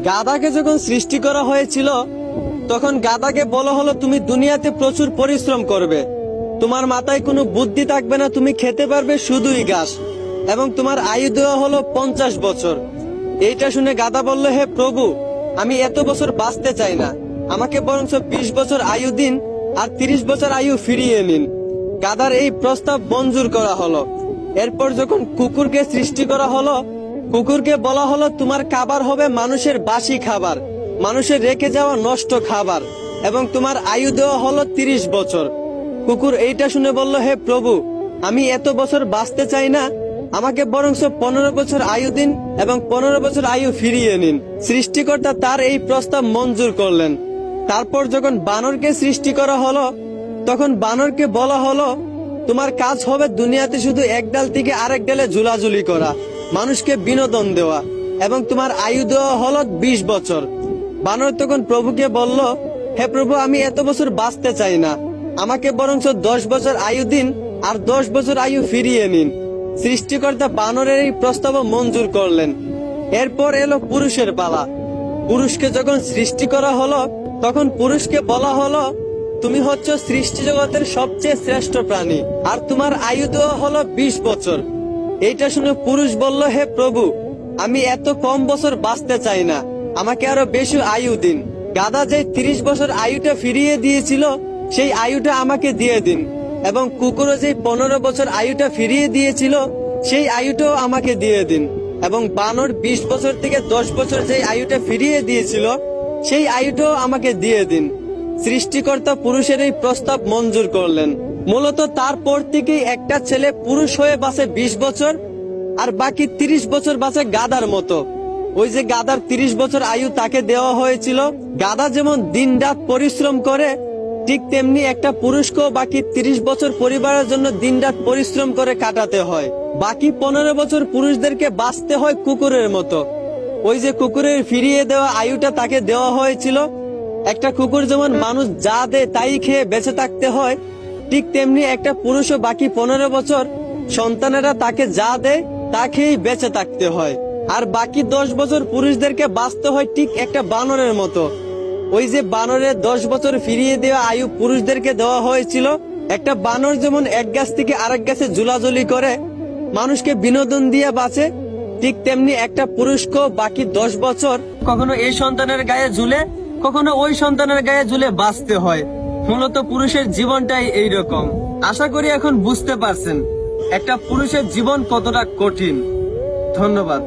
গাধাকে যখন সৃষ্টি করা হয়েছিল তখন গাধাকে বলা হলো তুমি দুনিয়াতে প্রচুর পরিশ্রম করবে, তোমার মাথায় কোনো বুদ্ধি থাকবে না, তুমি খেতে পারবে শুধুই ঘাস, এবং তোমার আয়ু দেওয়া হলো 50 বছর। এইটা শুনে গাধা বলল, হে প্রভু, আমি এত বছর বাঁচতে চাই না, আমাকে বরঞ্চ 20 বছর আয়ু দিন আর 30 বছর আয়ু ফিরিয়ে নিন। গাধার এই প্রস্তাব মঞ্জুর করা হলো। এরপর যখন কুকুরকে সৃষ্টি করা হলো, কুকুরকে বলা হলো তোমার খাবার হবে মানুষের বাসি খাবার, মানুষের রেখে যাওয়া নষ্ট খাবার, এবং তোমার আয়ু দেওয়া হলো 30 বছর। কুকুর এইটা শুনে বলল, হে প্রভু, আমি এত বছর বাঁচতে চাই না, আমাকে বরঞ্চ 15 বছর আয়ু দিন এবং 15 বছর আয়ু ফিরিয়ে নিন। সৃষ্টিকর্তা তার এই প্রস্তাব মঞ্জুর করলেন। তারপর যখন বানরকে সৃষ্টি করা হলো, তখন বানরকে বলা হলো তোমার কাজ হবে দুনিয়াতে শুধু এক ডাল থেকে আরেক ডালে ঝুলাঝুলি করা, মানুষকে বিনোদন দেওয়া, এবং তোমার আয়ু দেওয়া হলো 20 বছর। বানর তখন প্রভুকে বলল, হে প্রভু, আমি এত বছর বাঁচতে চাই না, আমাকে বরঞ্চ 10 বছর আয়ু দিন আর 10 বছর আয়ু ফিরিয়ে নিন। সৃষ্টিকর্তা বানরের এই প্রস্তাব মঞ্জুর করলেন। এরপর এলো পুরুষের পালা। পুরুষকে যখন সৃষ্টি করা হলো, তখন পুরুষকে বলা হলো তুমি হচ্ছ সৃষ্টি জগতের সবচেয়ে শ্রেষ্ঠ প্রাণী, আর তোমার আয়ু দেওয়া হলো 20 বছর। এইটা শুনে পুরুষ বলল, হে প্রভু, আমি এত কম বছর বাঁচতে চাই না, আমাকে আরো বেশি আয়ু দিন। গাধা যে 30 বছর আয়ুটা ফিরিয়ে দিয়েছিল সেই আয়ুটা আমাকে দিয়ে দিন, এবং কুকুরও যে 15 বছর আয়ুটা ফিরিয়ে দিয়েছিল সেই আয়ুটাও আমাকে দিয়ে দিন, এবং বানর 20 বছর থেকে 10 বছর যে আয়ুটা ফিরিয়ে দিয়েছিল সেই আয়ুটাও আমাকে দিয়ে দিন। সৃষ্টিকর্তা পুরুষের এই প্রস্তাব মঞ্জুর করলেন। মূলত তারপর থেকেই একটা ছেলে পুরুষ হয়ে বাঁচে 20 বছর, আর বাকি 30 বছর বাঁচে গাধার মতো। ওই যে গাধার 30 বছর আয়ু তাকে দেওয়া হয়েছিল। গাধা যেমন দিন রাত পরিশ্রম করে, ঠিক তেমনি একটা পুরুষকেও বাকি 30 বছর পরিবারের জন্য দিন রাত পরিশ্রম করে কাটাতে হয়। বাকি 15 বছর পুরুষদেরকে বাঁচতে হয় কুকুরের মতো। ওই যে কুকুরের ফিরিয়ে দেওয়া আয়ুটা তাকে দেওয়া হয়েছিল। একটা কুকুর যেমন মানুষ যা দেয় তাই খেয়ে বেঁচে থাকতে হয়, ঠিক তেমনি একটা পুরুষও বাকি 15 বছর সন্তানেরা তাকে যা দেয় তা খেয়েই বেঁচে থাকতে হয়। আর বাকি 10 বছর পুরুষদেরকে বাঁচতে হয় ঠিক একটা বানরের মতো। ওই যে বানরের 10 বছর ফিরিয়ে দেওয়া আয়ু পুরুষদেরকে দেওয়া হয়েছিল। একটা বানর যেমন এক গাছ থেকে আরেক গাছে ঝুলাঝুলি করে মানুষকে বিনোদন দিয়ে বাঁচে, ঠিক তেমনি একটা পুরুষকেও বাকি 10 বছর কখনো এই সন্তানের গায়ে ঝুলে, কখনো ওই সন্তানের গায়ে ঝুলে বাঁচতে হয়। মূলত পুরুষের জীবনটাই এইরকম। আশা করি এখন বুঝতে পারছেন একটা পুরুষের জীবন কতটা কঠিন। ধন্যবাদ।